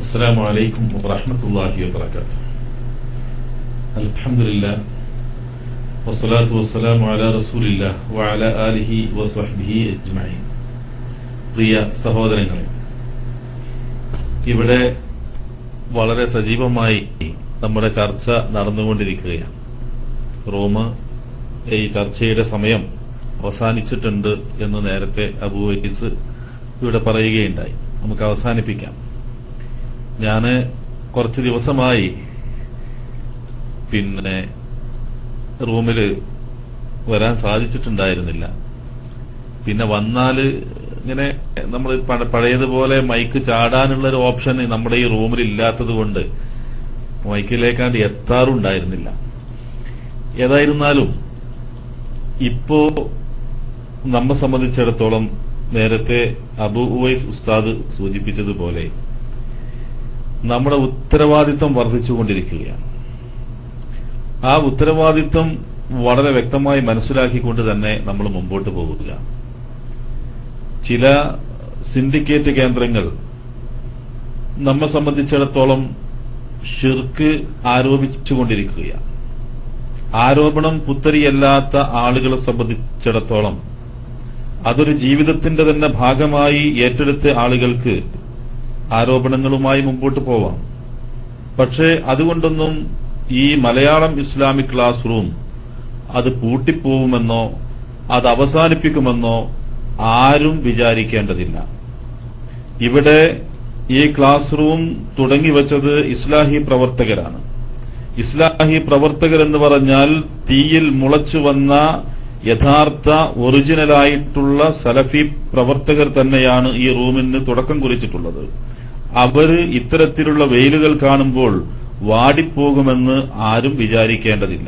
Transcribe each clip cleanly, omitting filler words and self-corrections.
السلام عليكم ورحمة الله وبركاته. الحمد لله والصلاة والسلام على رسول الله وعلى آله وصحبه أجمعين. പ്രിയ സഹോദരങ്ങളെ, ഇവിടെ വളരെ സജീവമായി നമ്മുടെ ചർച്ച നടന്നുകൊണ്ടിരിക്കുകയാണ്. ഈ ചർച്ചയുടെ സമയം അവസാനിച്ചിട്ടുണ്ട് എന്ന് നേരത്തെ അബൂ വൈസ് ഇവിടെ പറയുകയുണ്ടായി. നമുക്ക് അവസാനിപ്പിക്കാം. ഞാന് കുറച്ച് ദിവസമായി റൂമില് വരാൻ സാധിച്ചിട്ടുണ്ടായിരുന്നില്ല. പിന്നെ വന്നാല് ഇങ്ങനെ നമ്മൾ പഴയതുപോലെ മൈക്ക് ചാടാനുള്ള ഒരു ഓപ്ഷൻ നമ്മുടെ ഈ റൂമിൽ ഇല്ലാത്തത് കൊണ്ട് മൈക്കിലേക്കാണ്ട് എത്താറുണ്ടായിരുന്നില്ല. ഏതായിരുന്നാലും ഇപ്പോ നമ്മെ സംബന്ധിച്ചിടത്തോളം നേരത്തെ അബൂ ഉവൈസ് ഉസ്താദ് സൂചിപ്പിച്ചതുപോലെ നമ്മുടെ ഉത്തരവാദിത്വം വർദ്ധിച്ചുകൊണ്ടിരിക്കുകയാണ്. ആ ഉത്തരവാദിത്വം വളരെ വ്യക്തമായി മനസ്സിലാക്കിക്കൊണ്ട് തന്നെ നമ്മൾ മുമ്പോട്ട് പോവുക. ചില സിൻഡിക്കേറ്റ് കേന്ദ്രങ്ങൾ നമ്മെ സംബന്ധിച്ചിടത്തോളം ഷിർക്ക് ആരോപിച്ചുകൊണ്ടിരിക്കുകയാണ്. ആരോപണം പുത്തരിയല്ലാത്ത ആളുകളെ സംബന്ധിച്ചിടത്തോളം അതൊരു ജീവിതത്തിന്റെ തന്നെ ഭാഗമായി ഏറ്റെടുത്ത ആളുകൾക്ക് ആരോപണങ്ങളുമായി മുമ്പോട്ട് പോവാം. പക്ഷേ അതുകൊണ്ടൊന്നും ഈ മലയാളം ഇസ്ലാമിക് ക്ലാസ് റൂം അത് പൂട്ടിപ്പോവുമെന്നോ അത് അവസാനിപ്പിക്കുമെന്നോ ആരും വിചാരിക്കേണ്ടതില്ല. ഇവിടെ ഈ ക്ലാസ് റൂം തുടങ്ങിവെച്ചത് ഇസ്ലാഹി പ്രവർത്തകരാണ്. ഇസ്ലാഹി പ്രവർത്തകർ എന്ന് പറഞ്ഞാൽ തീയിൽ മുളച്ചു വന്ന യഥാർത്ഥ ഒറിജിനലായിട്ടുള്ള സലഫി പ്രവർത്തകർ തന്നെയാണ് ഈ റൂമിന് തുടക്കം കുറിച്ചിട്ടുള്ളത്. അവര് ഇത്തരത്തിലുള്ള വെയിലുകൾ കാണുമ്പോൾ വാടിപ്പോകുമെന്ന് ആരും വിചാരിക്കേണ്ടതില്ല.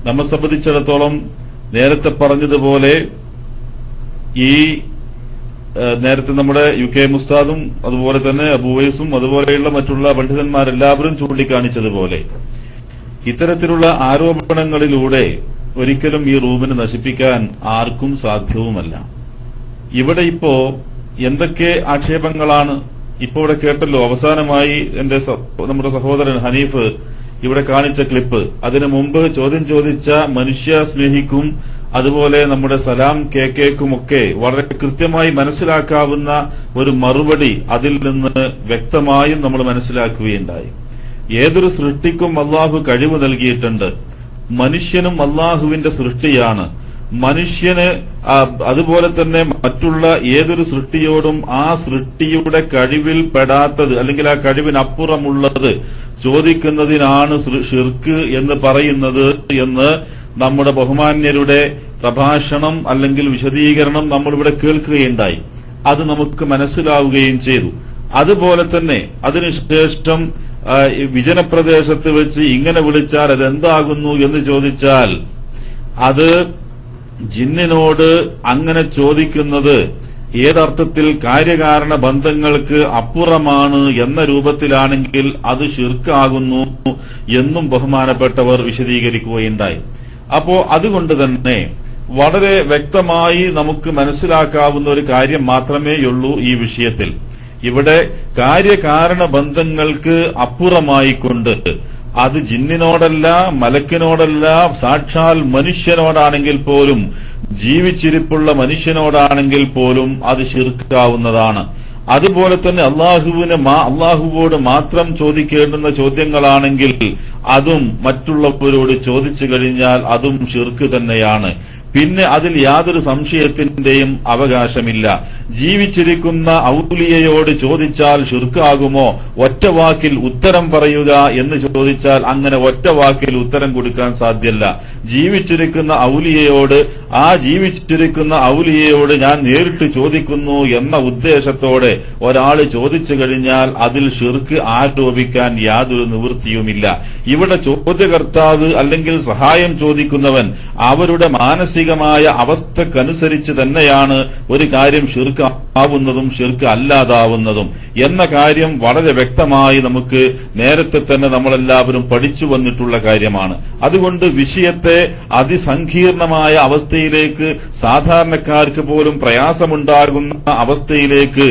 നമ്മെ സംബന്ധിച്ചിടത്തോളം നേരത്തെ പറഞ്ഞതുപോലെ ഈ നേരത്തെ നമ്മുടെ UK മുസ്താദും അതുപോലെ തന്നെ അബൂ ഉവൈസും അതുപോലെയുള്ള മറ്റുള്ള പണ്ഡിതന്മാരെല്ലാവരും ചൂണ്ടിക്കാണിച്ചതുപോലെ ഇത്തരത്തിലുള്ള ആരോപണങ്ങളിലൂടെ ഒരിക്കലും ഈ റൂമിനെ നശിപ്പിക്കാൻ ആർക്കും സാധ്യവുമല്ല. ഇവിടെ ഇപ്പോ എന്തൊക്കെ ആക്ഷേപങ്ങളാണ് ഇപ്പോ ഇവിടെ കേട്ടല്ലോ. അവസാനമായി നമ്മുടെ സഹോദരൻ ഹനീഫ് ഇവിടെ കാണിച്ച ക്ലിപ്പ്, അതിനു മുമ്പ് ചോദ്യം ചോദിച്ച മനുഷ്യ സ്നേഹിക്കും അതുപോലെ നമ്മുടെ സലാം KKക്കുമൊക്കെ വളരെ കൃത്യമായി മനസ്സിലാക്കാവുന്ന ഒരു മറുപടി അതിൽ നിന്ന് വ്യക്തമായും നമ്മൾ മനസ്സിലാക്കുകയുണ്ടായി. ഏതൊരു സൃഷ്ടിക്കും അള്ളാഹു കഴിവ് നൽകിയിട്ടുണ്ട്. മനുഷ്യനും അള്ളാഹുവിന്റെ സൃഷ്ടിയാണ്. മനുഷ്യന് അതുപോലെ തന്നെ മറ്റുള്ള ഏതൊരു സൃഷ്ടിയോടും ആ സൃഷ്ടിയുടെ കഴിവിൽ പെടാത്തത് അല്ലെങ്കിൽ ആ കഴിവിനപ്പുറമുള്ളത് ചോദിക്കുന്നതിനാണ് ഷിർക്ക് എന്ന് പറയുന്നത് എന്ന് നമ്മുടെ ബഹുമാന്യരുടെ പ്രഭാഷണം അല്ലെങ്കിൽ വിശദീകരണം നമ്മളിവിടെ കേൾക്കുകയുണ്ടായി. അത് നമുക്ക് മനസ്സിലാവുകയും ചെയ്തു. അതുപോലെ തന്നെ അതിനുശേഷം വിജനപ്രദേശത്ത് വെച്ച് ഇങ്ങനെ വിളിച്ചാൽ അതെന്താകുന്നു എന്ന് ചോദിച്ചാൽ അത് ജിന്നിനോട് അങ്ങനെ ചോദിക്കുന്നത് ഏതർത്ഥത്തിൽ കാര്യകാരണ ബന്ധങ്ങൾക്ക് അപ്പുറമാണ് എന്ന രൂപത്തിലാണെങ്കിൽ അത് ഷിർക്കാകുന്നു എന്നും ബഹുമാനപ്പെട്ടവർ വിശദീകരിക്കുകയുണ്ടായി. അപ്പോ അതുകൊണ്ട് തന്നെ വളരെ വ്യക്തമായി നമുക്ക് മനസ്സിലാക്കാവുന്ന ഒരു കാര്യം മാത്രമേയുള്ളൂ ഈ വിഷയത്തിൽ. ഇവിടെ കാര്യകാരണ ബന്ധങ്ങൾക്ക് അപ്പുറമായിക്കൊണ്ട് അത് ജിന്നിനോടല്ല, മലക്കിനോടല്ല, സാക്ഷാൽ മനുഷ്യനോടാണെങ്കിൽ പോലും, ജീവിച്ചിരിപ്പുള്ള മനുഷ്യനോടാണെങ്കിൽ പോലും അത് ശിർക്കാവുന്നതാണ്. അതുപോലെ തന്നെ അള്ളാഹുവോട് മാത്രം ചോദിക്കേണ്ടുന്ന ചോദ്യങ്ങളാണെങ്കിൽ അതും മറ്റുള്ളവരോട് ചോദിച്ചു കഴിഞ്ഞാൽ അതും ശിർക്ക് തന്നെയാണ്. പിന്നെ അതിൽ യാതൊരു സംശയത്തിന്റെയും അവകാശമില്ല. ജീവിച്ചിരിക്കുന്ന ഔലിയയോട് ചോദിച്ചാൽ ശിർക്കാകുമോ? ഒറ്റവാക്കിൽ ഉത്തരം പറയുക എന്ന് ചോദിച്ചാൽ അങ്ങനെ ഒറ്റവാക്കിൽ ഉത്തരം കൊടുക്കാൻ സാധ്യല്ല. ജീവിച്ചിരിക്കുന്ന ഔലിയയോട് ജീവിച്ചിരിക്കുന്ന ഔലിയയോട് ഞാൻ നേരിട്ട് ചോദിക്കുന്നു എന്ന ഉദ്ദേശത്തോടെ ഒരാൾ ചോദിച്ചു കഴിഞ്ഞാൽ അതിൽ ശിർക്ക് ആരോപിക്കാൻ യാതൊരു നിവൃത്തിയുമില്ല. ഇവിടെ ചോദ്യകർത്താവ് അല്ലെങ്കിൽ സഹായം ചോദിക്കുന്നവൻ അവരുടെ മാനസികമായ അവസ്ഥക്കനുസരിച്ച് തന്നെയാണ് ഒരു കാര്യം ശിർക്ക് ആവുന്നതും ശിർക്ക് അല്ലാതാവുന്നതും എന്ന കാര്യം വളരെ വ്യക്തമായി നമുക്ക് നേരത്തെ തന്നെ നമ്മളെല്ലാവരും പഠിച്ചു വന്നിട്ടുള്ള കാര്യമാണ്. അതുകൊണ്ട് വിഷയത്തെ അതിസങ്കീർണമായ അവസ്ഥയിലേക്ക്, സാധാരണക്കാർക്ക് പോലും പ്രയാസമുണ്ടാകുന്ന അവസ്ഥയിലേക്ക്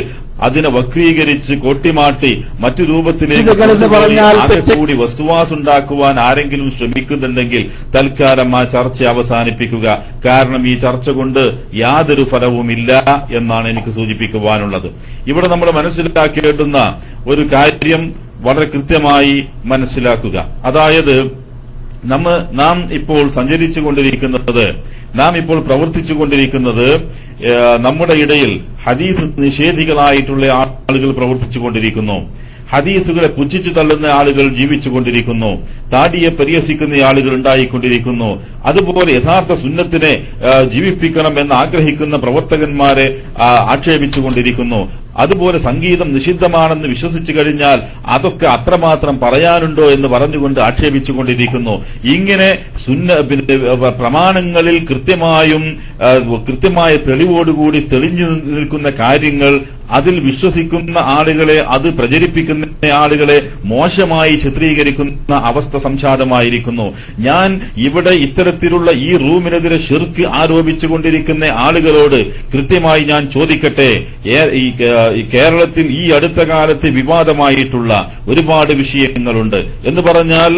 അതിനെ വക്രീകരിച്ച് കൊട്ടിമാട്ടി മറ്റു രൂപത്തിലേക്ക് കൂടി വസ്തുവാസുണ്ടാക്കുവാൻ ആരെങ്കിലും ശ്രമിക്കുന്നുണ്ടെങ്കിൽ തൽക്കാലം ആ ചർച്ച അവസാനിപ്പിക്കുക. കാരണം ഈ ചർച്ച കൊണ്ട് യാതൊരു ഫലവുമില്ല എന്നാണ് എനിക്ക് സൂചിപ്പിക്കുവാനുള്ളത്. ഇവിടെ നമ്മൾ മനസ്സിലാക്കേണ്ടുന്ന ഒരു കാര്യം വളരെ കൃത്യമായി മനസ്സിലാക്കുക. അതായത് നാം ഇപ്പോൾ സഞ്ചരിച്ചുകൊണ്ടിരിക്കുന്നത്, നാം ഇപ്പോൾ പ്രവർത്തിച്ചുകൊണ്ടിരിക്കുന്നത് നമ്മുടെ ഇടയിൽ ഹദീസ് നിഷേധികളായിട്ടുള്ള ആളുകൾ പ്രവർത്തിച്ചുകൊണ്ടിരിക്കുന്നു. ഹദീസുകളെ പുച്ഛിച്ചു തള്ളുന്ന ആളുകൾ ജീവിച്ചുകൊണ്ടിരിക്കുന്നു. താടിയെ പരിഹസിക്കുന്ന ആളുകൾ ഉണ്ടായിക്കൊണ്ടിരിക്കുന്നു. അതുപോലെ യഥാർത്ഥ സുന്നത്തിനെ ജീവിപ്പിക്കണം എന്ന് ആഗ്രഹിക്കുന്ന പ്രവർത്തകന്മാരെ ആക്ഷേപിച്ചുകൊണ്ടിരിക്കുന്നു. അതുപോലെ സംഗീതം നിഷിദ്ധമാണെന്ന് വിശ്വസിച്ചു കഴിഞ്ഞാൽ അതൊക്കെ അത്രമാത്രം പറയാനുണ്ടോ എന്ന് പറഞ്ഞുകൊണ്ട് ആക്ഷേപിച്ചുകൊണ്ടിരിക്കുന്നു. ഇങ്ങനെ പ്രമാണങ്ങളിൽ കൃത്യമായ തെളിവോടുകൂടി തെളിഞ്ഞു നിൽക്കുന്ന കാര്യങ്ങൾ, അതിൽ വിശ്വസിക്കുന്ന ആളുകളെ, അത് പ്രചരിപ്പിക്കുന്ന ആളുകളെ മോശമായി ചിത്രീകരിക്കുന്ന അവസ്ഥ സംജാതമായിരിക്കുന്നു. ഞാൻ ഇവിടെ ഇത്തരത്തിലുള്ള ഈ റൂമിനെതിരെ ശിർക്ക് ആരോപിച്ചുകൊണ്ടിരിക്കുന്ന ആളുകളോട് കൃത്യമായി ഞാൻ ചോദിക്കട്ടെ, കേരളത്തിൽ ഈ അടുത്ത കാലത്ത് വിവാദമായിട്ടുള്ള ഒരുപാട് വിഷയങ്ങളുണ്ട് എന്ന് പറഞ്ഞാൽ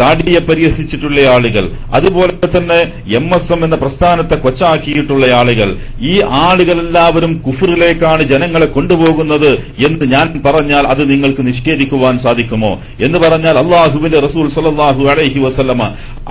താടിയെ പരിഹസിച്ചിട്ടുള്ള ആളുകൾ, അതുപോലെ തന്നെ MSM എന്ന പ്രസ്ഥാനത്തെ കൊച്ചാക്കിയിട്ടുള്ള ആളുകൾ, ഈ ആളുകളെല്ലാവരും കുഫറിലേക്കാണ് ജനങ്ങളെ കൊണ്ടുപോകുന്നത് എന്ന് ഞാൻ പറഞ്ഞാൽ അത് നിങ്ങൾക്ക് നിഷേധിക്കുവാൻ സാധിക്കുമോ? എന്ന് പറഞ്ഞാൽ അള്ളാഹുവിന്റെ റസൂൽ സല്ലല്ലാഹു അലൈഹി വസല്ലമ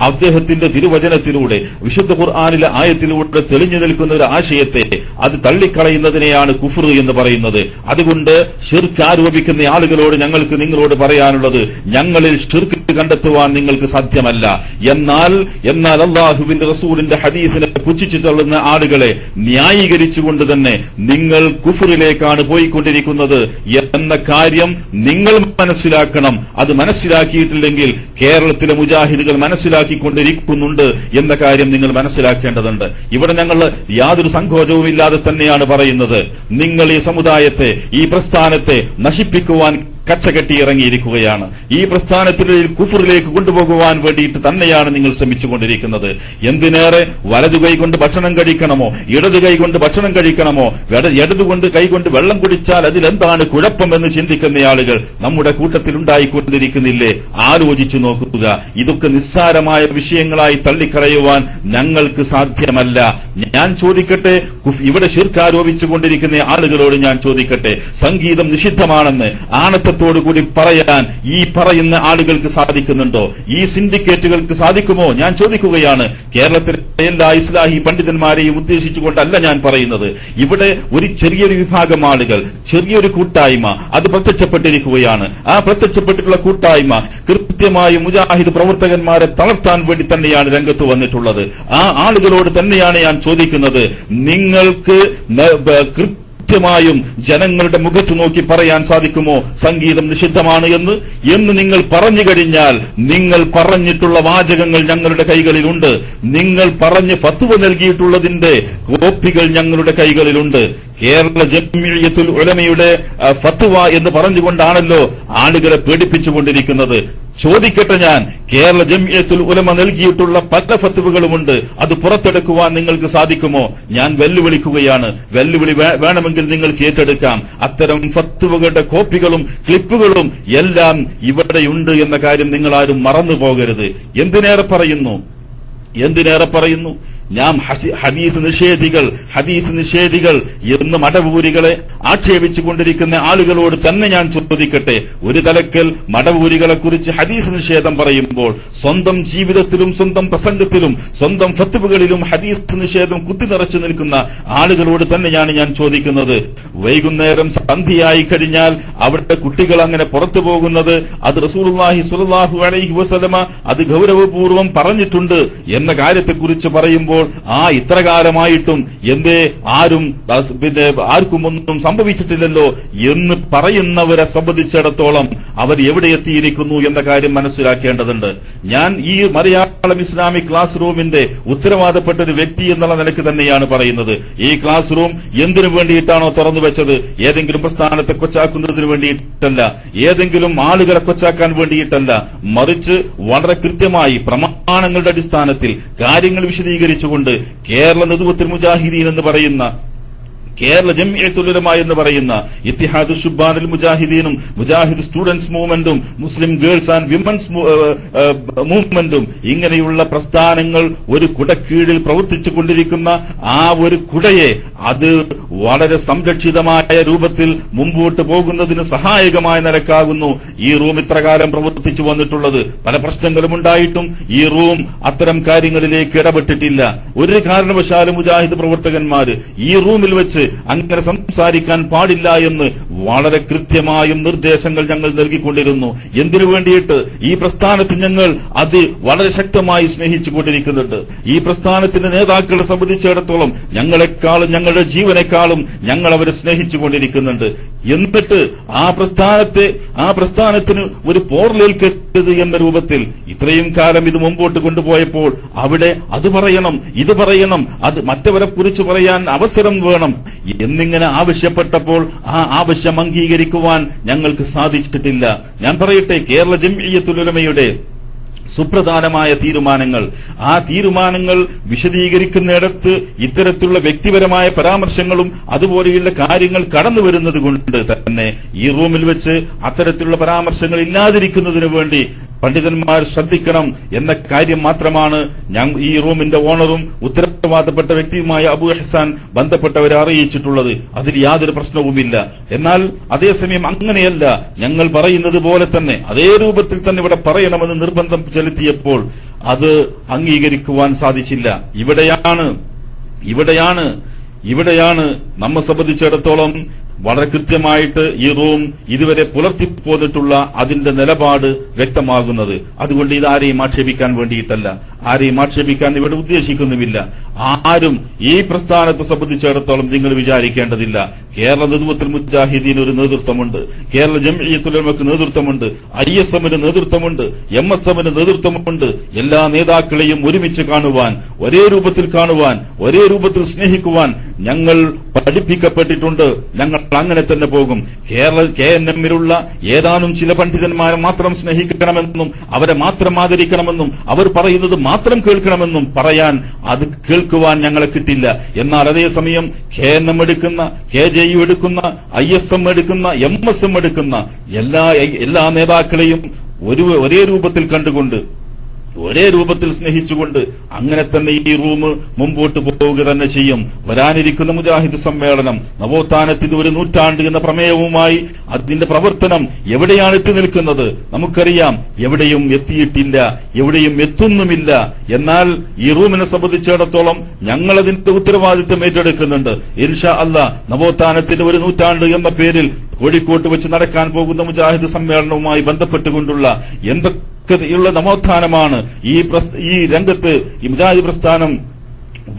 അദ്ദേഹത്തിന്റെ തിരുവചനത്തിലൂടെ വിശുദ്ധ ഖുർആനിലെ ആയത്തിലൂടെ തെളിഞ്ഞു നിൽക്കുന്ന ഒരു ആശയത്തെ അത് തള്ളിക്കളയുന്നതിനെയാണ് കുഫർ എന്ന് പറയുന്നത്. അതുകൊണ്ട് ശിർക്ക് ആരോപിക്കുന്ന ആളുകളോട് ഞങ്ങൾക്ക് നിങ്ങളോട് പറയാനുള്ളത്, ഞങ്ങളിൽ ശിർക്ക് കണ്ടെത്തുവാൻ നിങ്ങൾക്ക് സാധ്യമല്ല. എന്നാൽ അള്ളാഹുവിന്റെ റസൂലിന്റെ ഹദീസിനെ പുച്ഛിച്ചു തള്ളുന്ന ആളുകളെ ന്യായീകരിച്ചുകൊണ്ട് തന്നെ നിങ്ങൾ കുഫറിലേക്കാണ് പോയിക്കൊണ്ടിരിക്കുന്നത് എന്ന കാര്യം നിങ്ങൾ മനസ്സിലാക്കണം. അത് മനസ്സിലാക്കിയിട്ടില്ലെങ്കിൽ കേരളത്തിലെ മുജാഹിദുകൾ മനസ്സിലാക്കിക്കൊണ്ടിരിക്കുന്നുണ്ട് എന്ന കാര്യം നിങ്ങൾ മനസ്സിലാക്കേണ്ടതുണ്ട്. ഇവിടെ ഞങ്ങൾ യാതൊരു സങ്കോചവും ഇല്ലാതെ തന്നെയാണ് പറയുന്നത്. നിങ്ങൾ ഈ സമുദായത്തെ, ഈ പ്രസ്ഥാനത്തെ നശിപ്പിക്കുവാൻ കച്ചകെട്ടി ഇറങ്ങിയിരിക്കുകയാണ്. ഈ പ്രസ്ഥാനത്തിലെ കുഫറിലേക്ക് കൊണ്ടുപോകുവാൻ വേണ്ടിയിട്ട് തന്നെയാണ് നിങ്ങൾ ശ്രമിച്ചുകൊണ്ടിരിക്കുന്നത്. എന്തിനേറെ വലതു കൈ കൊണ്ട് ഭക്ഷണം കഴിക്കണമോ, ഇടതു കൈ കൊണ്ട് ഭക്ഷണം കഴിക്കണമോ, ഇടതുകൊണ്ട് കൈകൊണ്ട് വെള്ളം കുടിച്ചാൽ അതിലെന്താണ് കുഴപ്പമെന്ന് ചിന്തിക്കുന്ന ആളുകൾ നമ്മുടെ കൂട്ടത്തിൽ ഉണ്ടായിക്കൊണ്ടിരിക്കുന്നില്ലേ? ആലോചിച്ചു നോക്കുക. ഇതൊക്കെ നിസ്സാരമായ വിഷയങ്ങളായി തള്ളിക്കളയുവാൻ ഞങ്ങൾക്ക് സാധ്യമല്ല. ഞാൻ ചോദിക്കട്ടെ, ഇവിടെ ശിർക്ക് ആരോപിച്ചുകൊണ്ടിരിക്കുന്ന ആളുകളോട് ഞാൻ ചോദിക്കട്ടെ, സംഗീതം നിഷിദ്ധമാണെന്ന് ആണത്തോടുകൂടി പറയാൻ ഈ പറയുന്ന ആളുകൾക്ക് സാധിക്കുന്നുണ്ടോ? ഈ സിൻഡിക്കേറ്റുകൾക്ക് സാധിക്കുമോ? ഞാൻ ചോദിക്കുകയാണ്. കേരളത്തിലെ എല്ലാ ഇസ്ലാഹി പണ്ഡിതന്മാരെയും ഉദ്ദേശിച്ചുകൊണ്ടല്ല ഞാൻ പറയുന്നത്. ഇവിടെ ഒരു ചെറിയൊരു വിഭാഗം ആളുകൾ, ചെറിയൊരു കൂട്ടായ്മ അത് പ്രത്യക്ഷപ്പെട്ടിരിക്കുകയാണ്. ആ പ്രത്യക്ഷപ്പെട്ടിട്ടുള്ള കൂട്ടായ്മ കൃത്യമായി മുജാഹിദ് പ്രവർത്തകന്മാരെ തളർത്താൻ വേണ്ടി തന്നെയാണ് രംഗത്ത് വന്നിട്ടുള്ളത്. ആ ആളുകളോട് തന്നെയാണ് ഞാൻ ചോദിക്കുന്നത്, നിങ്ങൾക്ക് കൃത്യമായും ജനങ്ങളുടെ മുഖത്ത് നോക്കി പറയാൻ സാധിക്കുമോ സംഗീതം നിഷിദ്ധമാണ് എന്ന് നിങ്ങൾ പറഞ്ഞു കഴിഞ്ഞാൽ, നിങ്ങൾ പറഞ്ഞിട്ടുള്ള വാചകങ്ങൾ ഞങ്ങളുടെ കൈകളിലുണ്ട്. നിങ്ങൾ പറഞ്ഞ് ഫത്വ നൽകിയിട്ടുള്ളതിന്റെ കോപ്പികൾ ഞങ്ങളുടെ കൈകളിലുണ്ട്. കേരള ജംഇയ്യത്തുൽ ഉലമയുടെ ഫത്വ എന്ന് പറഞ്ഞുകൊണ്ടാണല്ലോ ആളുകളെ പേടിപ്പിച്ചുകൊണ്ടിരിക്കുന്നത്. ചോദിക്കട്ടെ, ഞാൻ കേരള ജംഇയ്യത്തുൽ ഉലമ നൽകിയിട്ടുള്ള പല ഫത്വകളുമുണ്ട്. അത് പുറത്തെടുക്കുവാൻ നിങ്ങൾക്ക് സാധിക്കുമോ? ഞാൻ വെല്ലുവിളിക്കുകയാണ്. വെല്ലുവിളി വേണമെങ്കിൽ നിങ്ങൾക്ക് ഏറ്റെടുക്കാം. അത്തരം ഫത്വകളുടെ കോപ്പികളും ക്ലിപ്പുകളും എല്ലാം ഇവിടെയുണ്ട് എന്ന കാര്യം നിങ്ങൾ ആരും മറന്നു പോകരുത്. എന്തിനേറെ പറയുന്നു ഞാൻ ഹദീസ് നിഷേധികൾ എന്ന് മടവൂരികളെ ആക്ഷേപിച്ചുകൊണ്ടിരിക്കുന്ന ആളുകളോട് തന്നെ ഞാൻ ചോദിക്കട്ടെ, ഒരു തലക്കൽ മടവൂരികളെ കുറിച്ച് ഹദീസ് നിഷേധം പറയുമ്പോൾ സ്വന്തം ജീവിതത്തിലും സ്വന്തം പ്രസംഗത്തിലും സ്വന്തം ഫത്വകളിലും ഹദീസ് നിഷേധം കുത്തിനിറച്ചു നിൽക്കുന്ന ആളുകളോട് തന്നെയാണ് ഞാൻ ചോദിക്കുന്നത്. വൈകുന്നേരം സന്ധ്യയായി കഴിഞ്ഞാൽ അവരുടെ കുട്ടികൾ അങ്ങനെ പുറത്തു പോകുന്നത് അത് റസൂലുള്ളാഹി സ്വല്ലല്ലാഹു അലൈഹി വസല്ലമ അത് ഗൗരവപൂർവ്വം പറഞ്ഞിട്ടുണ്ട് എന്ന കാര്യത്തെക്കുറിച്ച് പറയുമ്പോൾ ഇത്ര കാലമായിട്ടും എന്തേ ആർക്കും ഒന്നും സംഭവിച്ചിട്ടില്ലല്ലോ എന്ന് പറയുന്നവരെ സംബന്ധിച്ചിടത്തോളം അവർ എവിടെ എത്തിയിരിക്കുന്നു എന്ന കാര്യം മനസ്സിലാക്കേണ്ടതുണ്ട്. ഞാൻ ഈ മലയാളം ഇസ്ലാമിക് ക്ലാസ് റൂമിന്റെ ഉത്തരവാദപ്പെട്ട ഒരു വ്യക്തി എന്നുള്ള നിലയ്ക്ക് തന്നെയാണ് പറയുന്നത്. ഈ ക്ലാസ് റൂം എന്തിനു വേണ്ടിയിട്ടാണോ തുറന്നു വെച്ചത്? ഏതെങ്കിലും പ്രസ്ഥാനത്തെ കൊച്ചാക്കുന്നതിന് വേണ്ടിയിട്ടല്ല, ഏതെങ്കിലും ആളുകളെ കൊച്ചാക്കാൻ വേണ്ടിയിട്ടല്ല, മറിച്ച് വളരെ കൃത്യമായി പ്രമാണങ്ങളുടെ അടിസ്ഥാനത്തിൽ കാര്യങ്ങൾ വിശദീകരിച്ചുകൊണ്ട് കേരള നേതൃത്വത്തിൽ മുജാഹിദീൻ എന്ന് പറയുന്ന കേരള ജംഇയ്യത്തുൽ ഉലമ എന്ന് പറയുന്ന ഇത്തിഹാദ് ശുബ്ബാനുൽ മുജാഹിദീനും മുജാഹിദ് സ്റ്റുഡൻസ് മൂവ്മെന്റും മുസ്ലിം ഗേൾസ് ആൻഡ് വിമൻസ് മൂവ്മെന്റും ഇങ്ങനെയുള്ള പ്രസ്ഥാനങ്ങൾ ഒരു കുടക്കീഴിൽ പ്രവർത്തിച്ചു കൊണ്ടിരിക്കുന്ന ആ ഒരു കുടയെ അത് വളരെ സംരക്ഷിതമായ രൂപത്തിൽ മുമ്പോട്ട് പോകുന്നതിന് സഹായകമായ നിലക്കാകുന്നു ഈ റൂം ഇത്രകാലം പ്രവർത്തിച്ചു വന്നിട്ടുള്ളത്. പല പ്രശ്നങ്ങളും ഉണ്ടായിട്ടും ഈ റൂം അത്തരം കാര്യങ്ങളിലേക്ക് ഇടപെട്ടിട്ടില്ല. ഒരു കാരണവശാലും മുജാഹിദ് പ്രവർത്തകന്മാര് ഈ റൂമിൽ വെച്ച് അങ്ങനെ സംസാരിക്കാൻ പാടില്ല എന്ന് വളരെ കൃത്യമായും നിർദ്ദേശങ്ങൾ ഞങ്ങൾ നൽകിക്കൊണ്ടിരുന്നു. എന്തിനു വേണ്ടിയിട്ട്? ഈ പ്രസ്ഥാനത്തിൽ ഞങ്ങൾ അത് വളരെ ശക്തമായി സ്നേഹിച്ചുകൊണ്ടിരിക്കുന്നുണ്ട്. ഈ പ്രസ്ഥാനത്തിന്റെ നേതാക്കളെ സംബന്ധിച്ചിടത്തോളം ഞങ്ങളെക്കാളും ഞങ്ങളുടെ ജീവനേക്കാളും ഞങ്ങൾ അവരെ സ്നേഹിച്ചുകൊണ്ടിരിക്കുന്നുണ്ട്. എന്നിട്ട് ആ പ്രസ്ഥാനത്തിന് ഒരു പോർലേൽക്കരുത് എന്ന രൂപത്തിൽ ഇത്രയും കാലം ഇത് മുമ്പോട്ട് കൊണ്ടുപോയപ്പോൾ അവിടെ അത് പറയണം, ഇത് പറയണം, അത് മറ്റവരെ കുറിച്ച് പറയാൻ അവസരം വേണം എന്നിങ്ങനെ ആവശ്യപ്പെട്ടപ്പോൾ ആ ആവശ്യം അംഗീകരിക്കുവാൻ ഞങ്ങൾക്ക് സാധിച്ചിട്ടില്ല. ഞാൻ പറയട്ടെ, കേരള ജംഇയ്യത്തുൽ ഉലമയുടെ സുപ്രധാനമായ തീരുമാനങ്ങൾ, ആ തീരുമാനങ്ങൾ വിശദീകരിക്കുന്നിടത്ത് ഇത്തരത്തിലുള്ള വ്യക്തിപരമായ പരാമർശങ്ങളും അതുപോലെയുള്ള കാര്യങ്ങൾ കടന്നു വരുന്നത് കൊണ്ട് തന്നെ ഈ റൂമിൽ വെച്ച് അത്തരത്തിലുള്ള പരാമർശങ്ങൾ ഇല്ലാതിരിക്കുന്നതിനു വേണ്ടി പണ്ഡിതന്മാർ ശ്രദ്ധിക്കണം എന്ന കാര്യം മാത്രമാണ് ഈ റൂമിന്റെ ഓണറും ഉത്തരവാദപ്പെട്ട വ്യക്തിയുമായ അബൂ ഹസാൻ ബന്ധപ്പെട്ടവരെ അറിയിച്ചിട്ടുള്ളത്. അതിൽ യാതൊരു പ്രശ്നവുമില്ല. എന്നാൽ അതേസമയം അങ്ങനെയല്ല, ഞങ്ങൾ പറയുന്നത് പോലെ തന്നെ അതേ രൂപത്തിൽ തന്നെ ഇവിടെ പറയണമെന്ന് നിർബന്ധം ചെലുത്തിയപ്പോൾ അത് അംഗീകരിക്കുവാൻ സാധിച്ചില്ല. ഇവിടെയാണ് നമ്മെ സംബന്ധിച്ചിടത്തോളം വളരെ കൃത്യമായിട്ട് ഈ റൂം ഇതുവരെ പുലർത്തിപ്പോന്നിട്ടുള്ള അതിന്റെ നിലപാട് വ്യക്തമാകുന്നത്. അതുകൊണ്ട് ഇതാരെയും ആക്ഷേപിക്കാൻ വേണ്ടിയിട്ടല്ല, ആരെയും ആക്ഷേപിക്കാൻ ഇവിടെ ഉദ്ദേശിക്കുന്നുമില്ല. ആരും ഈ പ്രസ്ഥാനത്തെ സംബന്ധിച്ചിടത്തോളം നിങ്ങൾ വിചാരിക്കേണ്ടതില്ല. കേരള നേതൃത്വത്തിൽ മുജാഹിദീൻ ഒരു നേതൃത്വമുണ്ട്, കേരള ജംഇയ്യത്തുൽ ഉലമക്ക് നേതൃത്വമുണ്ട്, ISMന് നേതൃത്വമുണ്ട്, MSMന് നേതൃത്വമുണ്ട്. എല്ലാ നേതാക്കളെയും ഒരുമിച്ച് കാണുവാൻ, ഒരേ രൂപത്തിൽ കാണുവാൻ, ഒരേ രൂപത്തിൽ സ്നേഹിക്കുവാൻ ഞങ്ങൾ പഠിപ്പിക്കപ്പെട്ടിട്ടുണ്ട്. ഞങ്ങൾ അങ്ങനെ തന്നെ പോകും. KNMലുള്ള ഏതാനും ചില പണ്ഡിതന്മാരെ മാത്രം സ്നേഹിക്കണമെന്നും അവരെ മാത്രം ആദരിക്കണമെന്നും അവർ പറയുന്നത് മാത്രം കേൾക്കണമെന്നും പറയാൻ, അത് കേൾക്കുവാൻ ഞങ്ങളെ കിട്ടില്ല. എന്നാൽ അതേസമയം KNM എടുക്കുന്ന, KJU എടുക്കുന്ന, ISM എടുക്കുന്ന, MSM എടുക്കുന്ന എല്ലാ നേതാക്കളെയും ഒരേ രൂപത്തിൽ കണ്ടുകൊണ്ട്, ഒരേ രൂപത്തിൽ സ്നേഹിച്ചുകൊണ്ട് അങ്ങനെ തന്നെ ഈ റൂം മുമ്പോട്ട് പോവുക തന്നെ ചെയ്യും. വരാനിരിക്കുന്ന മുജാഹിദ് സമ്മേളനം നവോത്ഥാനത്തിന്റെ ഒരു നൂറ്റാണ്ട് എന്ന പ്രമേയവുമായി അതിന്റെ പ്രവർത്തനം എവിടെയാണ് എത്തി നിൽക്കുന്നത് നമുക്കറിയാം. എവിടെയും എത്തിയിട്ടില്ല, എവിടെയും എത്തുന്നുമില്ല. എന്നാൽ ഈ റൂമിനെ സംബന്ധിച്ചിടത്തോളം ഞങ്ങൾ അതിന്റെ ഉത്തരവാദിത്വം ഏറ്റെടുക്കുന്നുണ്ട്. ഇൻഷാ അല്ലാഹ് നവോത്ഥാനത്തിന്റെ ഒരു നൂറ്റാണ്ട് എന്ന പേരിൽ കോഴിക്കോട്ട് വെച്ച് നടക്കാൻ പോകുന്ന മുജാഹിദ് സമ്മേളനവുമായി ബന്ധപ്പെട്ടുകൊണ്ടുള്ള എന്തൊക്കെയുള്ള നവോത്ഥാനമാണ് ഈ രംഗത്ത് ഈ മുജാഹിദ് പ്രസ്ഥാനം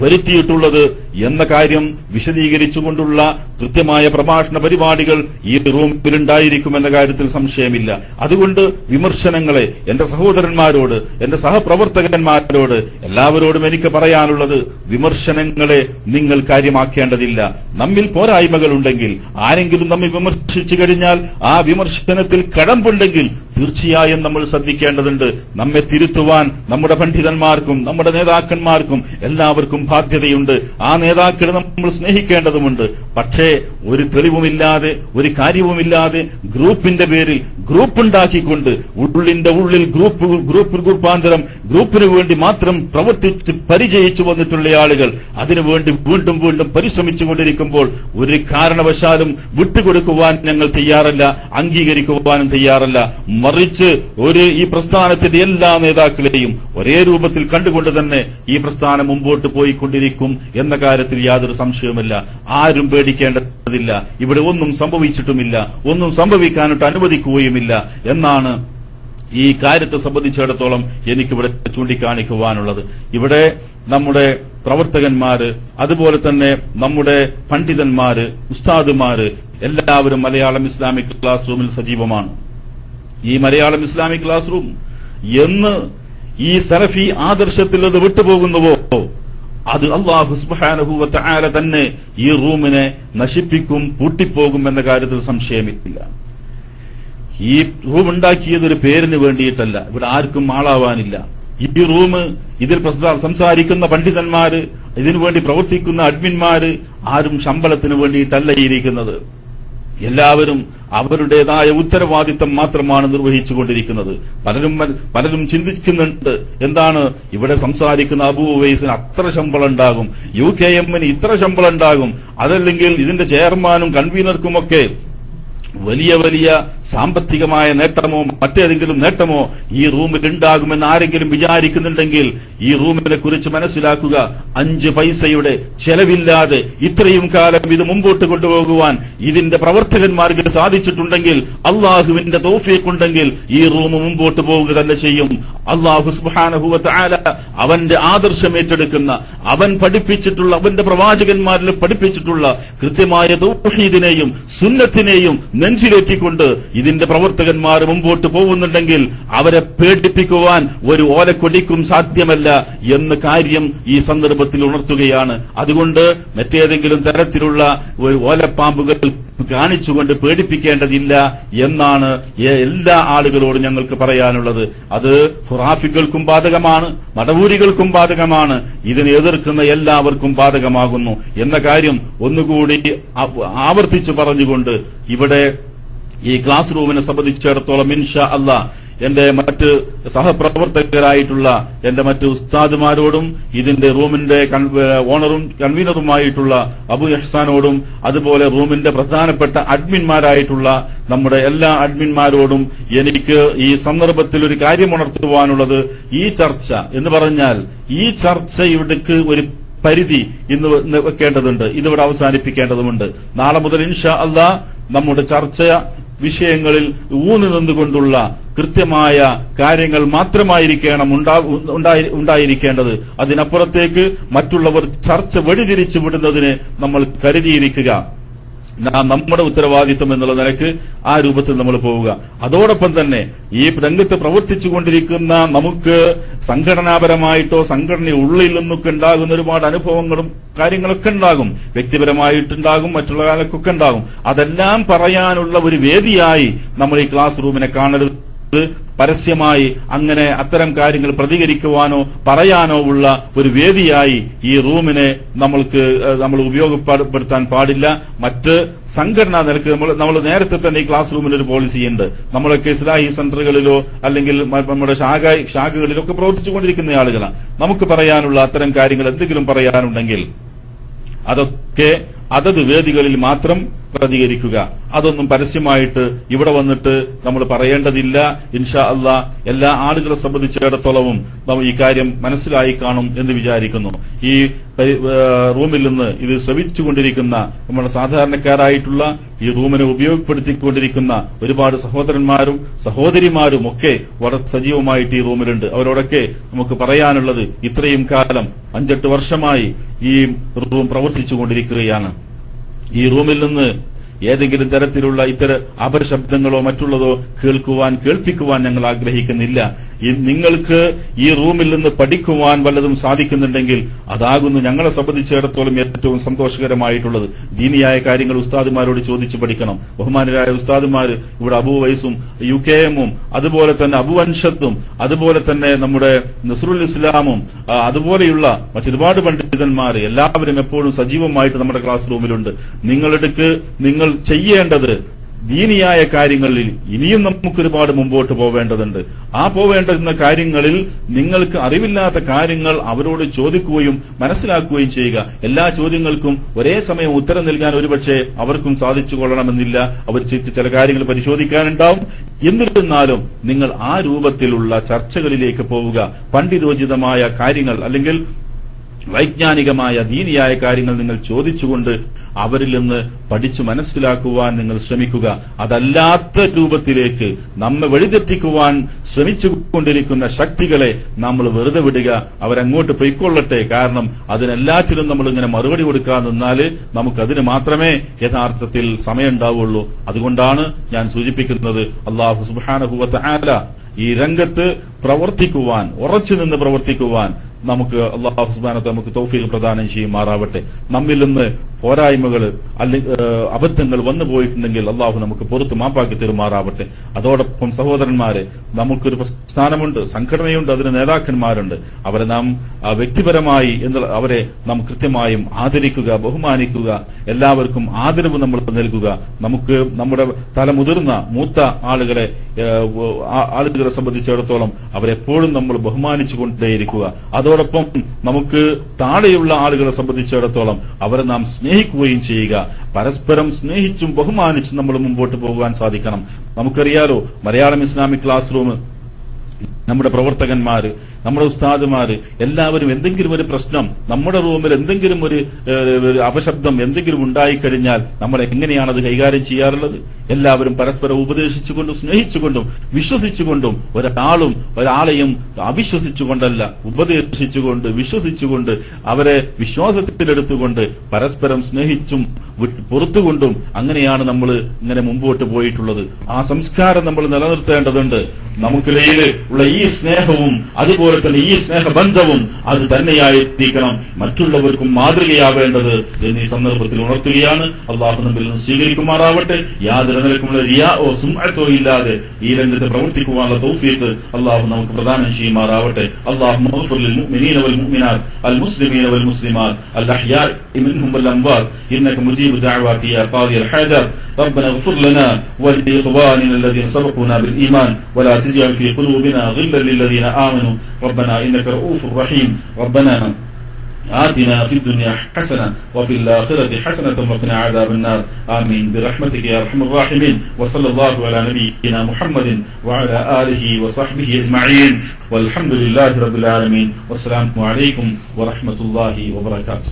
വരുത്തിയിട്ടുള്ളത് എന്ന കാര്യം വിശദീകരിച്ചുകൊണ്ടുള്ള കൃത്യമായ പ്രഭാഷണ പരിപാടികൾ ഈ റൂമിലുണ്ടായിരിക്കുമെന്ന കാര്യത്തിൽ സംശയമില്ല. അതുകൊണ്ട് വിമർശനങ്ങളെ എന്റെ സഹോദരന്മാരോട്, എന്റെ സഹപ്രവർത്തകന്മാരോട് എല്ലാവരോടും എനിക്ക് പറയാനുള്ളത്, വിമർശനങ്ങളെ നിങ്ങൾ കാര്യമാക്കേണ്ടതില്ല. നമ്മിൽ പോരായ്മകളുണ്ടെങ്കിൽ, ആരെങ്കിലും നമ്മെ വിമർശിച്ചു കഴിഞ്ഞാൽ ആ വിമർശനത്തിൽ കഴമ്പുണ്ടെങ്കിൽ തീർച്ചയായും നമ്മൾ ശ്രദ്ധിക്കേണ്ടതുണ്ട്. നമ്മെ തിരുത്തുവാൻ നമ്മുടെ പണ്ഡിതന്മാർക്കും നമ്മുടെ നേതാക്കന്മാർക്കും എല്ലാവർക്കും ബാധ്യതയുണ്ട്. ആ നേതാക്കളെ നമ്മൾ സ്നേഹിക്കേണ്ടതുമുണ്ട്. പക്ഷേ ഒരു തെളിവുമില്ലാതെ, ഒരു കാര്യവുമില്ലാതെ ഗ്രൂപ്പിന്റെ പേരിൽ ഗ്രൂപ്പുണ്ടാക്കിക്കൊണ്ട് ഉള്ളിന്റെ ഉള്ളിൽ ഗ്രൂപ്പാന്തരം, ഗ്രൂപ്പിന് വേണ്ടി മാത്രം പ്രവർത്തിച്ച് പരിചയിച്ചു വന്നിട്ടുള്ള ആളുകൾ അതിനുവേണ്ടി വീണ്ടും വീണ്ടും പരിശ്രമിച്ചുകൊണ്ടിരിക്കുമ്പോൾ ഒരു കാരണവശാലും വിട്ടുകൊടുക്കുവാൻ ഞങ്ങൾ തയ്യാറല്ല, അംഗീകരിക്കുവാനും തയ്യാറല്ല. മറിച്ച് ഈ പ്രസ്ഥാനത്തിന്റെ എല്ലാ നേതാക്കളെയും ഒരേ രൂപത്തിൽ കണ്ടുകൊണ്ട് തന്നെ ഈ പ്രസ്ഥാനം മുമ്പോട്ട് പോയിക്കൊണ്ടിരിക്കും എന്ന കാര്യത്തിൽ യാതൊരു സംശയവുമില്ല. ആരും പേടിക്കേണ്ടതില്ല. ഇവിടെ ഒന്നും സംഭവിച്ചിട്ടുമില്ല, ഒന്നും സംഭവിക്കാനായിട്ട് അനുവദിക്കുകയുമില്ല എന്നാണ് ഈ കാര്യത്തെ സംബന്ധിച്ചിടത്തോളം എനിക്കിവിടെ ചൂണ്ടിക്കാണിക്കുവാനുള്ളത്. ഇവിടെ നമ്മുടെ പ്രവർത്തകന്മാര്, അതുപോലെ തന്നെ നമ്മുടെ പണ്ഡിതന്മാര്, ഉസ്താദുമാര് എല്ലാവരും മലയാളം ഇസ്ലാമിക് ക്ലാസ് റൂമിൽ സജീവമാണ്. ഈ മലയാളം ഇസ്ലാമിക് ക്ലാസ് റൂം എന്ന് ഈ സലഫി ആദർശത്തിൽ അത് വിട്ടുപോകുന്നുവോ അത് അല്ലാഹു സുബ്ഹാനഹു വ തആല തന്നെ ഈ റൂമിനെ നശിപ്പിക്കും, പൂട്ടിപ്പോകും എന്ന കാര്യത്തിൽ സംശയമില്ല. ഈ റൂം ഉണ്ടാക്കിയത് ഒരു പേരിന് വേണ്ടിയിട്ടല്ല, ഇവിടെ ആർക്കും ആളാവാനില്ല. ഈ റൂം ഇതിൽ സംസാരിക്കുന്ന പണ്ഡിതന്മാര്, ഇതിനുവേണ്ടി പ്രവർത്തിക്കുന്ന അഡ്മിന്മാര് ആരും ശമ്പളത്തിന് വേണ്ടിയിട്ടല്ല ഇരിക്കുന്നത്. എല്ലാവരും അവരുടേതായ ഉത്തരവാദിത്തം മാത്രമാണ് നിർവഹിച്ചുകൊണ്ടിരിക്കുന്നത്. പലരും ചിന്തിക്കുന്നുണ്ട്, എന്താണ് ഇവിടെ സംസാരിക്കുന്ന അബൂ ഉവൈസിന് അത്ര ശമ്പളം ഉണ്ടാകും, UKM-ന് ഇത്ര ശമ്പളം ഉണ്ടാകും, അതല്ലെങ്കിൽ ഇതിന്റെ ചെയർമാനും കൺവീനർക്കുമൊക്കെ വലിയ വലിയ സാമ്പത്തികമായ നേട്ടമോ മറ്റേതെങ്കിലും നേട്ടമോ ഈ റൂമിൽ ഉണ്ടാകുമെന്ന് ആരെങ്കിലും വിചാരിക്കുന്നുണ്ടെങ്കിൽ ഈ റൂമിനെ കുറിച്ച് മനസ്സിലാക്കുക. 5 പൈസയുടെ ചെലവില്ലാതെ ഇത്രയും കാലം ഇത് മുമ്പോട്ട് കൊണ്ടുപോകുവാൻ ഇതിന്റെ പ്രവർത്തകന്മാർക്ക് സാധിച്ചിട്ടുണ്ടെങ്കിൽ, അള്ളാഹുവിന്റെ തൗഫീഖ് ഉണ്ടെങ്കിൽ ഈ റൂം മുമ്പോട്ട് പോവുക തന്നെ ചെയ്യും. അള്ളാഹു സുബ്ഹാനഹു വ തആല അവന്റെ ആദർശം ഏറ്റെടുക്കുന്ന, അവൻ പഠിപ്പിച്ചിട്ടുള്ള, അവന്റെ പ്രവാചകന്മാരിൽ പഠിപ്പിച്ചിട്ടുള്ള കൃത്യമായ തൗഹീദിനെയും സുന്നത്തിനെയും നെഞ്ചിലേറ്റിക്കൊണ്ട് ഇതിന്റെ പ്രവർത്തകന്മാർ മുമ്പോട്ട് പോകുന്നുണ്ടെങ്കിൽ അവരെ പേടിപ്പിക്കുവാൻ ഒരു ഓലക്കൊടിക്കും സാധ്യമല്ല എന്ന കാര്യം ഈ സന്ദർഭത്തിൽ ഉണർത്തുകയാണ്. അതുകൊണ്ട് മറ്റേതെങ്കിലും തരത്തിലുള്ള ഒരു ഓലപ്പാമ്പുകൾ കാണിച്ചുകൊണ്ട് പേടിപ്പിക്കേണ്ടതില്ല എന്നാണ് എല്ലാ ആളുകളോടും ഞങ്ങൾക്ക് പറയാനുള്ളത്. അത് ഖുറാഫികൾക്കും ബാധകമാണ്, മടവൂരികൾക്കും ബാധകമാണ്, ഇതിനെ എതിർക്കുന്ന എല്ലാവർക്കും ബാധകമാകുന്നു എന്ന കാര്യം ഒന്നുകൂടി ആവർത്തിച്ചു പറഞ്ഞുകൊണ്ട് ഇവിടെ ഈ ക്ലാസ് റൂമിനെ സംബന്ധിച്ചിടത്തോളം ഇൻഷാ അല്ലാഹ് എന്റെ മറ്റ് സഹപ്രവർത്തകരായിട്ടുള്ള എന്റെ മറ്റ് ഉസ്താദുമാരോടും ഇതിന്റെ റൂമിന്റെ ഓണറും കൺവീനറുമായിട്ടുള്ള അബു ഇഹ്സാനോടും അതുപോലെ റൂമിന്റെ പ്രധാനപ്പെട്ട അഡ്മിന്മാരായിട്ടുള്ള നമ്മുടെ എല്ലാ അഡ്മിന്മാരോടും എനിക്ക് ഈ സന്ദർഭത്തിൽ ഒരു കാര്യം ഉണർത്തുവാനുള്ളത്, ഈ ചർച്ച എന്ന് പറഞ്ഞാൽ ഈ ചർച്ചയുടെ ഒരു പരിധി ഇന്ന് വെക്കേണ്ടതുണ്ട്, ഇതിവിടെ അവസാനിപ്പിക്കേണ്ടതുണ്ട്. നാളെ മുതൽ ഇൻഷാ അല്ലാഹ് നമ്മുടെ ചർച്ച വിഷയങ്ങളിൽ ഊന്നി നിന്നുകൊണ്ടുള്ള കൃത്യമായ കാര്യങ്ങൾ മാത്രമായിരിക്കണം ഉണ്ടായിരിക്കേണ്ടത്. അതിനപ്പുറത്തേക്ക് മറ്റുള്ളവർ ചർച്ച വെടിതിരിച്ചു വിടുന്നതിന് നമ്മൾ കരുതിയിരിക്കുക. നമ്മുടെ ഉത്തരവാദിത്വം എന്നുള്ള നിലക്ക് ആ രൂപത്തിൽ നമ്മൾ പോവുക. അതോടൊപ്പം തന്നെ ഈ രംഗത്ത് പ്രവർത്തിച്ചുകൊണ്ടിരിക്കുന്ന നമുക്ക് സംഘടനാപരമായിട്ടോ സംഘടനയുള്ളിൽ നിന്നൊക്കെ ഉണ്ടാകുന്ന ഒരുപാട് അനുഭവങ്ങളും കാര്യങ്ങളൊക്കെ ഉണ്ടാകും, വ്യക്തിപരമായിട്ടുണ്ടാകും, മറ്റുള്ള കാലക്കൊക്കെ ഉണ്ടാകും. അതെല്ലാം പറയാനുള്ള ഒരു വേദിയായി നമ്മൾ ഈ ക്ലാസ് റൂമിനെ കാണരുത്. പരസ്യമായി അങ്ങനെ അത്തരം കാര്യങ്ങൾ പ്രതികരിക്കുവാനോ പറയാനോ ഉള്ള ഒരു വേദിയായി ഈ റൂമിനെ നമ്മൾ ഉപയോഗപ്പെടുത്താൻ പാടില്ല. മറ്റ് സംഘടനാ നിലക്ക് നമ്മൾ നേരത്തെ തന്നെ ഈ ക്ലാസ് റൂമിന് ഒരു പോളിസിയുണ്ട്. നമ്മളൊക്കെ ഇസ്ലാഹി സെന്ററുകളിലോ അല്ലെങ്കിൽ നമ്മുടെ ശാഖകളിലൊക്കെ പ്രവർത്തിച്ചുകൊണ്ടിരിക്കുന്ന ആളുകളാണ്. നമുക്ക് പറയാനുള്ള അത്തരം കാര്യങ്ങൾ എന്തെങ്കിലും പറയാനുണ്ടെങ്കിൽ അതൊക്കെ അതത് വേദികളിൽ മാത്രം പ്രതികരിക്കുക. അതൊന്നും പരസ്യമായിട്ട് ഇവിടെ വന്നിട്ട് നമ്മൾ പറയേണ്ടതില്ല. ഇൻഷാ അല്ലാഹ് എല്ലാ ആളുകളെ സംബന്ധിച്ചിടത്തോളവും ഈ കാര്യം മനസ്സിലായി കാണും എന്ന് വിചാരിക്കുന്നു. ഈ റൂമിൽ നിന്ന് ഇത് ശ്രവിച്ചുകൊണ്ടിരിക്കുന്ന നമ്മുടെ സാധാരണക്കാരായിട്ടുള്ള ഈ റൂമിനെ ഉപയോഗപ്പെടുത്തിക്കൊണ്ടിരിക്കുന്ന ഒരുപാട് സഹോദരന്മാരും സഹോദരിമാരും ഒക്കെ വളരെ സജീവമായിട്ട് ഈ റൂമിലുണ്ട്. അവരോടൊക്കെ നമുക്ക് പറയാനുള്ളത്, ഇത്രയും കാലം 5-8 വർഷമായി ഈ റൂം പ്രവർത്തിച്ചുകൊണ്ടിരിക്കുകയാണ്. ഈ റൂമിൽ നിന്ന് ഏതെങ്കിലും തരത്തിലുള്ള ഇത്തരം അപശബ്ദങ്ങളോ മറ്റുള്ളതോ കേൾപ്പിക്കുവാൻ ഞങ്ങൾ ആഗ്രഹിക്കുന്നില്ല. നിങ്ങൾക്ക് ഈ റൂമിൽ നിന്ന് പഠിക്കുവാൻ വല്ലതും സാധിക്കുന്നുണ്ടെങ്കിൽ അതാകുന്നു ഞങ്ങളെ സംബന്ധിച്ചിടത്തോളം ഏറ്റവും സന്തോഷകരമായിട്ടുള്ളത്. ദീനിയായ കാര്യങ്ങൾ ഉസ്താദുമാരോട് ചോദിച്ചു പഠിക്കണം. ബഹുമാനരായ ഉസ്താദുമാര് ഇവിടെ അബൂ വൈസും UKM-ഉം അതുപോലെ തന്നെ അബു അൻഷത്തും അതുപോലെ തന്നെ നമ്മുടെ നസ്റുൽ ഇസ്ലാമും അതുപോലെയുള്ള മറ്റൊരുപാട് പണ്ഡിതന്മാർ എല്ലാവരും എപ്പോഴും സജീവമായിട്ട് നമ്മുടെ ക്ലാസ് റൂമിലുണ്ട്. നിങ്ങൾ ചെയ്യേണ്ടത് ദീനിയായ കാര്യങ്ങളിൽ ഇനിയും നമുക്കൊരുപാട് മുമ്പോട്ട് പോവേണ്ടതുണ്ട്. ആ പോവേണ്ടുന്ന കാര്യങ്ങളിൽ നിങ്ങൾക്ക് അറിവില്ലാത്ത കാര്യങ്ങൾ അവരോട് ചോദിക്കുകയും മനസ്സിലാക്കുകയും ചെയ്യുക. എല്ലാ ചോദ്യങ്ങൾക്കും ഒരേ സമയം ഉത്തരം നൽകാൻ ഒരുപക്ഷെ അവർക്കും സാധിച്ചു കൊള്ളണമെന്നില്ല. അവർ ചില കാര്യങ്ങൾ പരിശോധിക്കാനുണ്ടാവും. എന്നിരുന്നാലും നിങ്ങൾ ആ രൂപത്തിലുള്ള ചർച്ചകളിലേക്ക് പോവുക. പണ്ഡിതോചിതമായ കാര്യങ്ങൾ അല്ലെങ്കിൽ വൈജ്ഞാനികമായ ദീനിയായ കാര്യങ്ങൾ നിങ്ങൾ ചോദിച്ചുകൊണ്ട് അവരിൽ നിന്ന് പഠിച്ചു മനസ്സിലാക്കുവാൻ നിങ്ങൾ ശ്രമിക്കുക. അതല്ലാത്ത രൂപത്തിലേക്ക് നമ്മെ വഴിതെറ്റിക്കുവാൻ ശ്രമിച്ചുകൊണ്ടിരിക്കുന്ന ശക്തികളെ നമ്മൾ വെറുതെ വിടുക. അവരങ്ങോട്ട് പൊയ്ക്കൊള്ളട്ടെ. കാരണം അതിനെല്ലാറ്റിലും നമ്മൾ ഇങ്ങനെ മറുപടി കൊടുക്കാൻ നിന്നാല് നമുക്കതിന് മാത്രമേ യഥാർത്ഥത്തിൽ സമയമുണ്ടാവുള്ളൂ. അതുകൊണ്ടാണ് ഞാൻ സൂചിപ്പിക്കുന്നത്, അല്ലാഹു സുബ്ഹാനഹു വ തആല ഈ രംഗത്ത് പ്രവർത്തിക്കുവാൻ, ഉറച്ചു നിന്ന് പ്രവർത്തിക്കുവാൻ നമുക്ക് അല്ലാഹു സുബ്ഹാനഹു വ തആല നമുക്ക് തൗഫീഖ് പ്രദാനം ചെയ്യുമാറാവട്ടെ. നമ്മിൽ നിന്ന് പോരായ്മകൾ അല്ലെങ്കിൽ അബദ്ധങ്ങൾ വന്നു പോയിട്ടുണ്ടെങ്കിൽ അല്ലാഹു നമുക്ക് പുറത്ത് മാപ്പാക്കി തരുമാറാവട്ടെ. അതോടൊപ്പം സഹോദരന്മാരെ, നമുക്കൊരു പ്രസ്ഥാനമുണ്ട്, സംഘടനയുണ്ട്, അതിന് നേതാക്കന്മാരുണ്ട്. അവരെ നാം വ്യക്തിപരമായി അവരെ നാം കൃത്യമായും ആദരിക്കുക, ബഹുമാനിക്കുക, എല്ലാവർക്കും ആദരവ് നമ്മൾ നൽകുക. നമുക്ക് നമ്മുടെ തലമുതിർന്ന മൂത്ത ആളുകളെ സംബന്ധിച്ചിടത്തോളം അവരെപ്പോഴും നമ്മൾ ബഹുമാനിച്ചുകൊണ്ടേയിരിക്കുക. അതോടൊപ്പം നമുക്ക് താഴെയുള്ള ആളുകളെ സംബന്ധിച്ചിടത്തോളം അവരെ നാം സ്നേഹിക്കുകയും ചെയ്യുക. പരസ്പരം സ്നേഹിച്ചും ബഹുമാനിച്ചും നമ്മൾ മുമ്പോട്ട് പോകുവാൻ സാധിക്കണം. നമുക്കറിയാലോ, മലയാളം ഇസ്ലാമിക് ക്ലാസ് റൂം, നമ്മുടെ പ്രവർത്തകന്മാര്, നമ്മുടെ ഉസ്താദുമാര് എല്ലാവരും എന്തെങ്കിലും ഒരു പ്രശ്നം, നമ്മുടെ റൂമിൽ എന്തെങ്കിലും ഒരു അപശബ്ദം എന്തെങ്കിലും ഉണ്ടായിക്കഴിഞ്ഞാൽ നമ്മൾ എങ്ങനെയാണത് കൈകാര്യം ചെയ്യാറുള്ളത്? എല്ലാവരും പരസ്പരം ഉപദേശിച്ചുകൊണ്ടും സ്നേഹിച്ചുകൊണ്ടും വിശ്വസിച്ചുകൊണ്ടും, ഒരാളെയും അവിശ്വസിച്ചുകൊണ്ടല്ല, ഉപദേശിച്ചുകൊണ്ട് വിശ്വസിച്ചുകൊണ്ട് അവരെ വിശ്വാസത്തിലെടുത്തുകൊണ്ട് പരസ്പരം സ്നേഹിച്ചും പുറത്തുകൊണ്ടും അങ്ങനെയാണ് നമ്മൾ ഇങ്ങനെ മുമ്പോട്ട് പോയിട്ടുള്ളത്. ആ സംസ്കാരം നമ്മൾ നിലനിർത്തേണ്ടതുണ്ട്. നമുക്കിടയിൽ ഉള്ള ഈ സ്നേഹവും അതുപോലെ തന്നെ ഈ സ്നേഹബന്ധവും അത് തന്നെയായിരിക്കണം മറ്റുള്ളവർക്കും മാതൃകയാവേണ്ടത് എന്നീ സന്ദർഭത്തിൽ ഉണർത്തുകയാണ്. അള്ളാഹു നമ്മിൽ നിന്ന് സ്വീകരിക്കുമാറാവട്ടെ. യാതൊരു നിലക്കുമുള്ള റിയാഓ സുംഅത്തോ ഇല്ലാതെ ഈ രംഗത്ത് പ്രവർത്തിക്കുവാനുള്ള തൗഫീഖ് അള്ളാഹു നമുക്ക് പ്രദാനം ചെയ്യുമാറാവട്ടെ. അല്ലാഹുമ്മ ഗ്ഫിർ ലിൽ മുഅ്മിനീന വൽ മുഅ്മിനാത്ത് അൽ മുസ്ലിമീന വൽ മുസ്ലിമാത്ത് അൽ അഹ്യാഇ മിൻഹും വൽ അംവാത്ത് ഇന്നക മുജീബു ദഅവാതി യാ ഖാദി അൽ ഹാജാത്ത്. ربنا اغفر لنا ولإخواننا الذين سبقونا بالإيمان ولا تجعل في قلوبنا غلا للذين آمنوا ربنا إنك رؤوف رحيم. ربنا آتنا في الدنيا حسنة وفي الآخرة حسنة وقنا عذاب النار. آمين برحمتك يا أرحم الراحمين. وصلى الله على نبينا محمد وعلى آله وصحبه أجمعين والحمد لله رب العالمين. والسلام عليكم ورحمة الله وبركاته.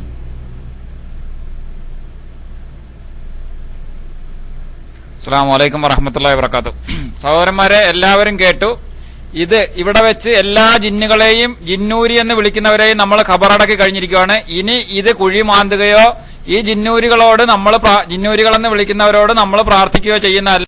അസ്സലാമു അലൈക്കും വറഹ്മത്തുള്ളാഹി വബറകാതുഹു. സഹോദരന്മാരെ, എല്ലാവരും കേട്ടു. ഇത് ഇവിടെ വെച്ച് എല്ലാ ജിന്നുകളെയും ജിന്നൂരി എന്ന് വിളിക്കുന്നവരെയും നമ്മൾ ഖബറടക്കി കഴിഞ്ഞിരിക്കുകയാണ്. ഇനി ഇത് കുഴി മാന്തുകയോ ഈ ജിന്നൂരികളെന്ന് വിളിക്കുന്നവരോട് നമ്മൾ പ്രാർത്ഥിക്കുകയോ ചെയ്യുന്ന